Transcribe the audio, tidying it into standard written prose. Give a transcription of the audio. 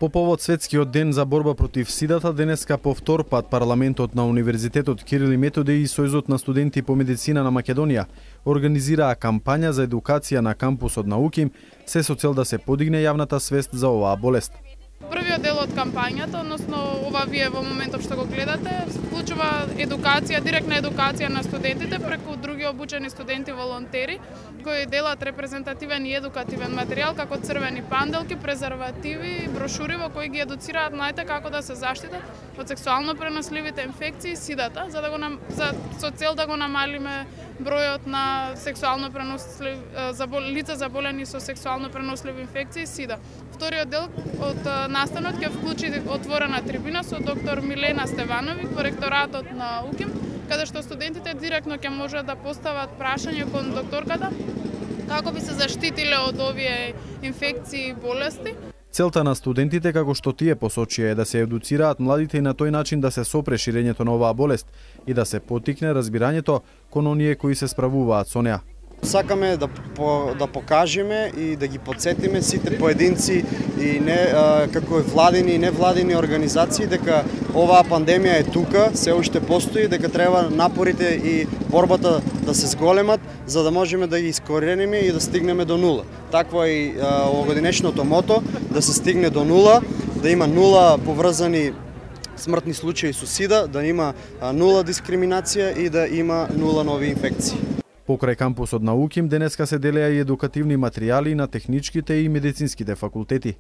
По повод Светскиот ден за борба против сидата, денеска по втор пат парламентот на Универзитетот Кирил и Методи и Сојузот на студенти по медицина на Македонија организираа кампања за едукација на кампусот на УКИМ, се со цел да се подигне јавната свест за оваа болест. Првиот дел од кампањата, односно ова вие во моментов што го гледате, вклучува едукација, директна едукација на студентите преку други обучени студенти волонтери кои делат репрезентативен и едукативен материјал како црвени панделки, презервативи, брошури во кои ги едуцираат мlaите како да се заштитат од сексуално преносливите инфекции, сидата, со цел да го намалиме бројот на сексуално лица заболени со сексуално преносливи инфекции, сида. Вториот дел од настанот ќе вклучи отворена трибина со доктор Милена Стевановиќ во ректоратот на УКИМ, каде што студентите директно ќе можат да постават прашање кон докторката како би се заштитиле од овие инфекции и болести. Целта на студентите, како што тие посочија, е да се едуцираат младите и на тој начин да се сопре ширењето на оваа болест и да се поттикне разбирањето кон оние кои се справуваат со неа. Сакаме да покажеме и да ги подсетиме сите поединци и како владени и невладени организации дека оваа пандемија е тука, се уште постои, дека треба напорите и борбата да се зголемат за да можеме да ги искорениме и да стигнеме до нула. Такво е и овогодинешното мото, да се стигне до нула, да има нула поврзани смртни случаи со сида, да има нула дискриминација и да има нула нови инфекции. Покрај кампусот на УКИМ денеска се делеа и едукативни материјали на техничките и медицинските факултети.